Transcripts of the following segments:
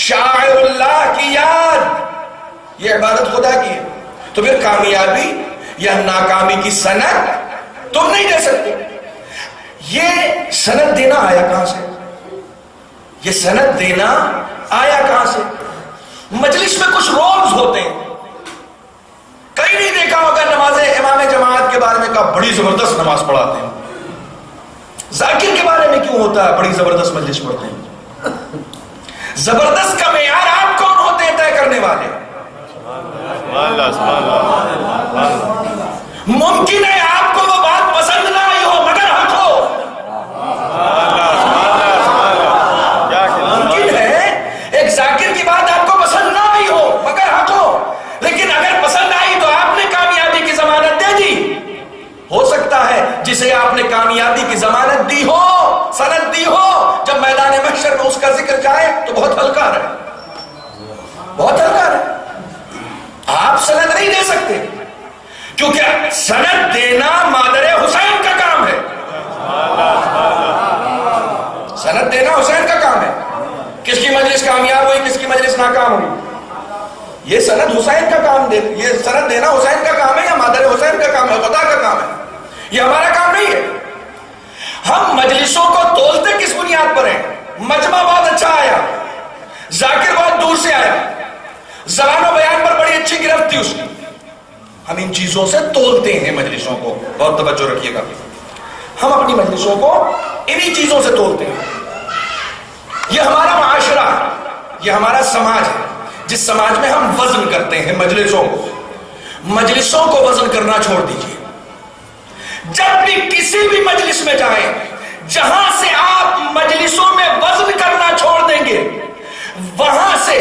شاعر اللہ کی یاد، یہ عبادت خدا کی ہے. تو پھر کامیابی یا ناکامی کی سند تم نہیں دے سکتے. یہ سند دینا آیا کہاں سے؟ یہ سند دینا آیا کہاں سے؟ مجلس میں کچھ رولز ہوتے ہیں. کہیں نہیں دیکھا ہوگا نماز امام جماعت کے بارے میں کہا بڑی زبردست نماز پڑھاتے ہیں. ذاکر کے بارے میں کیوں ہوتا ہے بڑی زبردست مجلس پڑھتے ہیں؟ زبردست کا معیار آپ کون ہوتے ہیں طے کرنے والے؟ ممکن ہے آپ کو وہ بات پسند نہ آئی ہو مگر حق ہو. ممکن ہے ایک ذاکر کی بات آپ کو پسند نہ آئی ہو مگر حق ہو، لیکن اگر پسند آئی تو آپ نے کامیابی کی ضمانت دے دی. ہو سکتا ہے جسے آپ نے کامیابی کی ضمانت دی ہو، سند دی ہو، جب میدان محشر میں اس کا ذکر جائے تو بہت ہلکا رہے، بہت ہلکا رہے. آپ سند نہیں دے سکتے کیونکہ سند دینا مادر حسین کا کام ہے. سند دینا حسین کا کام ہے. کس کی مجلس کامیاب ہوئی، کس کی مجلس ناکام ہوئی، یہ سند حسین کا کام دے، یہ سند دینا حسین کا کام ہے یا مادر حسین کا کام ہے، خدا کا کام ہے. یہ ہمارا کام نہیں ہے. ہم مجلسوں کو تولتے کس بنیاد پر ہیں؟ مجمع بہت اچھا آیا، ذاکر بہت دور سے آیا، زبان و بیان پر بڑی اچھی گرفت تھی اس کی. ہم ان چیزوں سے تولتے ہیں مجلسوں کو. بہت توجہ رکھیے گا، ہم اپنی مجلسوں کو انہی چیزوں سے تولتے ہیں. یہ ہمارا معاشرہ ہے، یہ ہمارا سماج ہے جس سماج میں ہم وزن کرتے ہیں مجلسوں کو. مجلسوں کو وزن کرنا چھوڑ دیجیے. جب بھی کسی بھی مجلس میں جائیں، جہاں سے آپ مجلسوں میں وزن کرنا چھوڑ دیں گے وہاں سے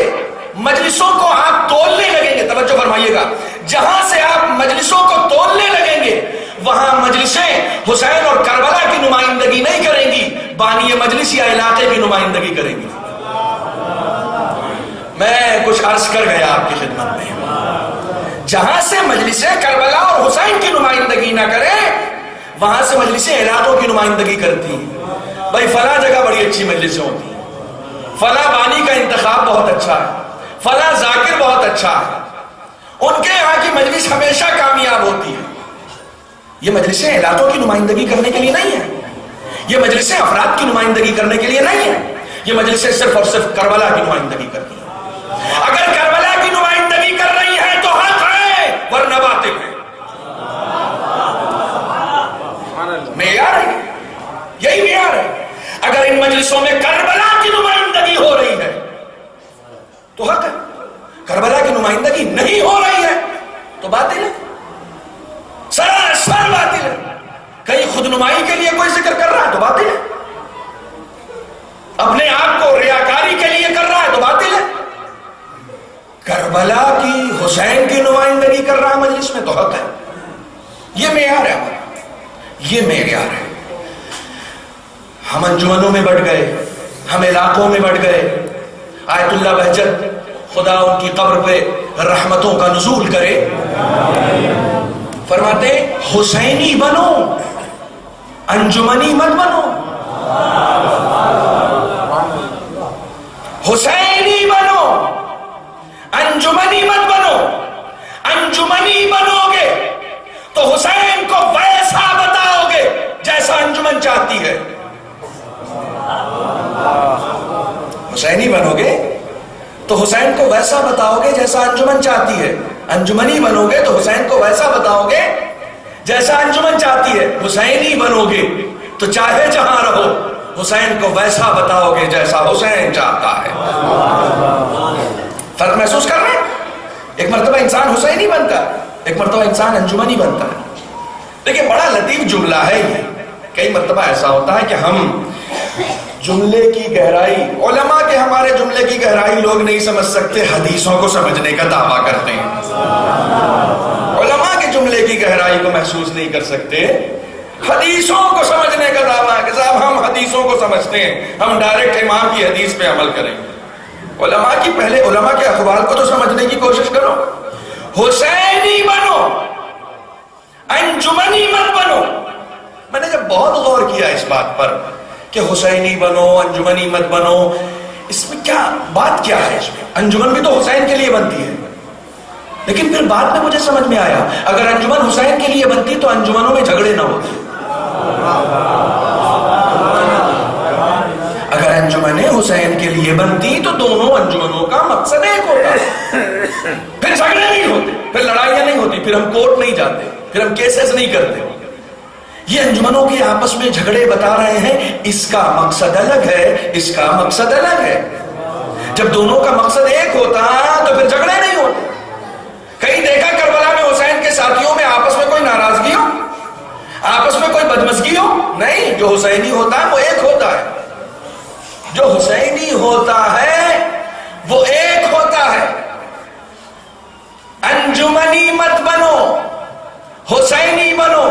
مجلسوں کو آپ تولنے لگیں گے. توجہ فرمائیے گا، جہاں سے آپ مجلسوں کو تولنے لگیں گے وہاں مجلسیں حسین اور کربلا کی نمائندگی نہیں کریں گی، بانی مجلس یا علاقے کی نمائندگی کریں گی. میں کچھ عرض کر گیا آپ کی خدمت میں. جہاں سے مجلسیں کربلا اور حسین کی نمائندگی نہ کریں وہاں سے مجلسیں علاقوں کی نمائندگی کرتی ہیں. بھائی فلاں جگہ بڑی اچھی مجلسیں ہوتی ہیں، فلاں بانی کا انتخاب بہت اچھا ہے، فلاں ذاکر بہت اچھا ہے، ان کے یہاں کی مجلس ہمیشہ کامیاب ہوتی ہے. یہ مجلسیں علاقوں کی نمائندگی کرنے کے لیے نہیں ہیں، یہ مجلسیں افراد کی نمائندگی کرنے کے لیے نہیں ہیں. یہ مجلسیں صرف اور صرف کربلا کی نمائندگی کرتی ہیں. اگر کربلا کی نمائندگی کر رہی ہے تو حق ہے، ورنہ باطل ہے. معیار ہے، یہی معیار ہے. اگر ان مجلسوں میں کربلا کی نمائندگی ہو رہی ہے تو حق ہے، کربلا کی نمائندگی نہیں ہو رہی ہے تو باطل ہے، سراسر باطل ہے. کہیں خود نمائی کے لیے کوئی ذکر کر رہا ہے تو باطل ہے، اپنے آپ کو ریاکاری کے لیے کر رہا ہے تو باطل ہے. کربلا کی حسین کی نمائندگی کر رہا ہے مجلس میں تو حق ہے. یہ معیار ہے ہمارا، یہ معیار ہے. ہم انجمنوں میں بڑھ گئے، ہم علاقوں میں بڑھ گئے. آیت اللہ بہجت خدا ان کی قبر پہ رحمتوں کا نزول کرے، فرماتے حسینی بنو، انجمنی مت بنو. حسینی بنو، انجمنی مت بنو. انجمنی بنو گے تو حسین کو ویسا بتاؤ گے جیسا انجمن چاہتی ہے. حسینی بنو گے تو حسین کو ویسا بتاؤ گے جیسا انجمن چاہتی ہے. انجمنی بنو گے تو حسین کو ویسا بتاؤ گے جیسا انجمن چاہتی ہے. حسینی بنو گے تو چاہے جہاں رہو حسین کو ویسا بتاؤ گے جیسا حسین چاہتا ہے. فرق محسوس کر رہے ہیں؟ ایک مرتبہ انسان حسینی بنتا ہے، ایک مرتبہ انسان انجمنی بنتا ہے. دیکھیں بڑا لطیف جملہ ہے یہ. کئی مرتبہ ایسا ہوتا ہے کہ ہم جملے کی گہرائی، علماء کے ہمارے جملے کی گہرائی لوگ نہیں سمجھ سکتے، حدیثوں کو سمجھنے کا دعویٰ کرتے ہیں. علماء کے جملے کی گہرائی کو محسوس نہیں کر سکتے، حدیثوں کو سمجھنے کا دعویٰ کہ صاحب ہم حدیثوں کو سمجھتے ہیں، ہم ڈائریکٹ امام کی حدیث پہ عمل کریں گے. علماء کی پہلے علماء کے اخبار کو تو سمجھنے کی کوشش کرو. حسینی بنو، انجمنی مت بنو. میں نے جب بہت غور کیا اس بات پر کہ حسینی بنو، انجمنی مت بنو، اس میں کیا بات کیا ہے؟ اس میں انجمن بھی تو حسین کے لیے بنتی ہے، لیکن پھر بعد میں مجھے سمجھ میں آیا اگر انجمن حسین کے لیے بنتی تو انجمنوں میں جھگڑے نہ ہوتے، اگر انجمن حسین کے لیے بنتی تو دونوں انجمنوں کا مقصد ایک ہوتا، پھر جھگڑے نہیں ہوتے، پھر لڑائیاں نہیں ہوتی، پھر ہم کورٹ نہیں جاتے، پھر ہم کیسز نہیں کرتے۔ یہ انجمنوں کے آپس میں جھگڑے بتا رہے ہیں، اس کا مقصد الگ ہے، اس کا مقصد الگ ہے۔ جب دونوں کا مقصد ایک ہوتا تو پھر جھگڑے نہیں ہوتے۔ کہیں دیکھا کربلا میں حسین کے ساتھیوں میں آپس میں کوئی ناراضگی ہو، آپس میں کوئی بدمزگی ہو؟ نہیں، جو حسینی ہوتا ہے وہ ایک ہوتا ہے، جو حسینی ہوتا ہے وہ ایک ہوتا ہے۔ انجمنی مت بنو، حسینی بنو۔